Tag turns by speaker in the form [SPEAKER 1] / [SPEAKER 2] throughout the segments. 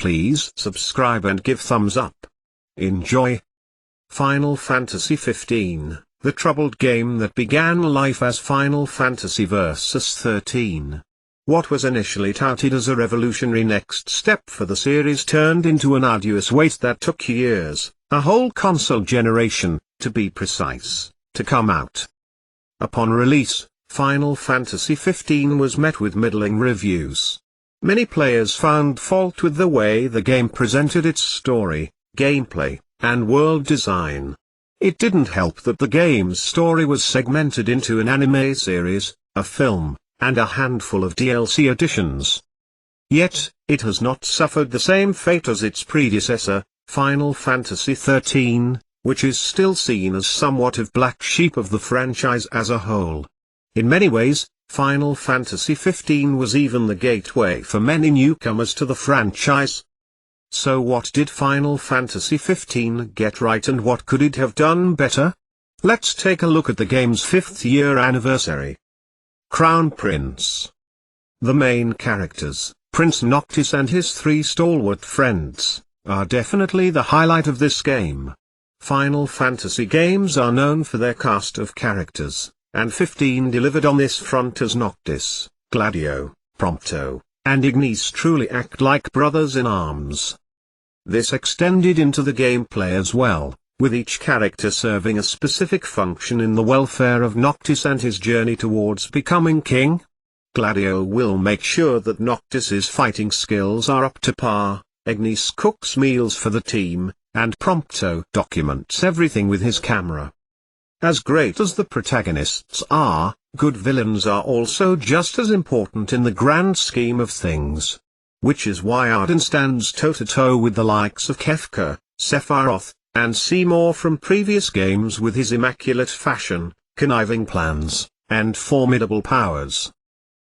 [SPEAKER 1] please subscribe and give thumbs up. Enjoy. Final Fantasy XV, the troubled game that began life as Final Fantasy Versus 13. What was initially touted as a revolutionary next step for the series turned into an arduous wait that took years, a whole console generation, to be precise, to come out. Upon release, Final Fantasy XV was met with middling reviews. Many players found fault with the way the game presented its story, gameplay, and world design. It didn't help that the game's story was segmented into an anime series, a film, and a handful of DLC additions. Yet, it has not suffered the same fate as its predecessor, Final Fantasy XIII, which is still seen as somewhat of black sheep of the franchise as a whole. In many ways, Final Fantasy XV was even the gateway for many newcomers to the franchise. So what did Final Fantasy XV get right and what could it have done better? Let's take a look at the game's 5th year anniversary. Crown Prince. The main characters, Prince Noctis and his 3 stalwart friends, are definitely the highlight of this game. Final Fantasy games are known for their cast of characters, and 15 delivered on this front as Noctis, Gladio, Prompto, and Ignis truly act like brothers in arms. This extended into the gameplay as well, with each character serving a specific function in the welfare of Noctis and his journey towards becoming king. Gladio will make sure that Noctis's fighting skills are up to par, Ignis cooks meals for the team, and Prompto documents everything with his camera. As great as the protagonists are, good villains are also just as important in the grand scheme of things. Which is why Ardyn stands toe-to-toe with the likes of Kefka, Sephiroth, and Seymour from previous games with his immaculate fashion, conniving plans, and formidable powers.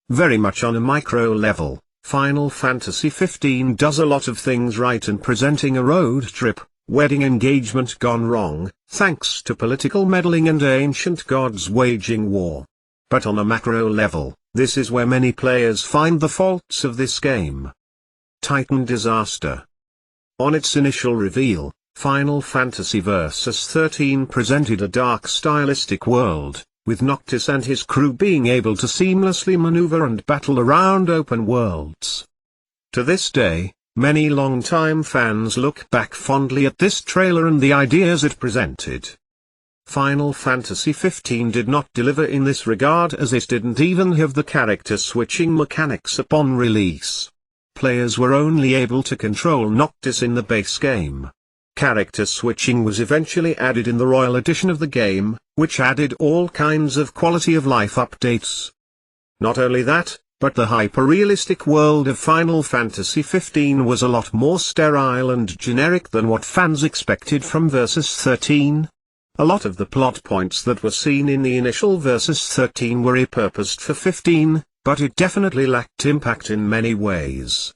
[SPEAKER 1] Very much on a micro level, Final Fantasy XV does a lot of things right in presenting a road trip, wedding engagement gone wrong, thanks to political meddling and ancient gods waging war. But on a macro level, this is where many players find the faults of this game. Titan Disaster. On its initial reveal, Final Fantasy Versus 13 presented a dark stylistic world, with Noctis and his crew being able to seamlessly maneuver and battle around open worlds. To this day, many longtime fans look back fondly at this trailer and the ideas it presented. Final Fantasy XV did not deliver in this regard as it didn't even have the character switching mechanics upon release. Players were only able to control Noctis in the base game. Character switching was eventually added in the Royal Edition of the game, which added all kinds of quality of life updates. Not only that, but the hyper-realistic world of Final Fantasy XV was a lot more sterile and generic than what fans expected from Versus 13. A lot of the plot points that were seen in the initial Versus 13 were repurposed for 15, but it definitely lacked impact in many ways.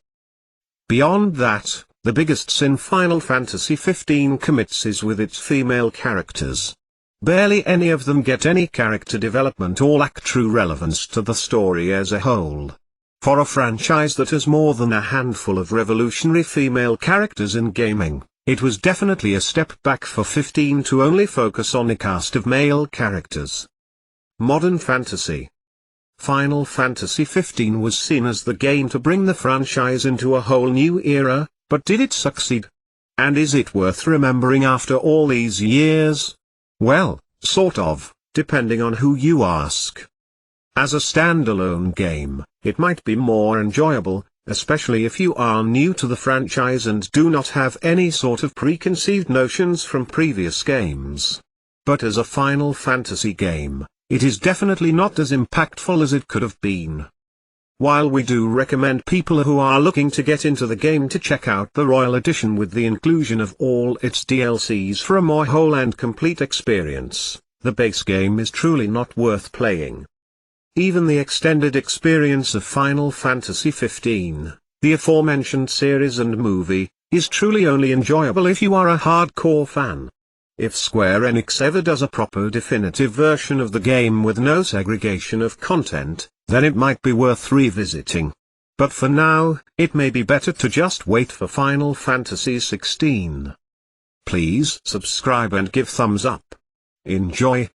[SPEAKER 1] Beyond that, the biggest sin Final Fantasy XV commits is with its female characters. Barely any of them get any character development or lack true relevance to the story as a whole. For a franchise that has more than a handful of revolutionary female characters in gaming, it was definitely a step back for 15 to only focus on a cast of male characters. Modern Fantasy. Final Fantasy XV was seen as the game to bring the franchise into a whole new era, but did it succeed? And is it worth remembering after all these years? Well, sort of, depending on who you ask. As a standalone game, it might be more enjoyable, especially if you are new to the franchise and do not have any sort of preconceived notions from previous games. But as a Final Fantasy game, it is definitely not as impactful as it could have been. While we do recommend people who are looking to get into the game to check out the Royal Edition with the inclusion of all its DLCs for a more whole and complete experience, the base game is truly not worth playing. Even the extended experience of Final Fantasy XV, the aforementioned series and movie, is truly only enjoyable if you are a hardcore fan. If Square Enix ever does a proper definitive version of the game with no segregation of content, then it might be worth revisiting. But for now, it may be better to just wait for Final Fantasy XVI. Please subscribe and give thumbs up. Enjoy.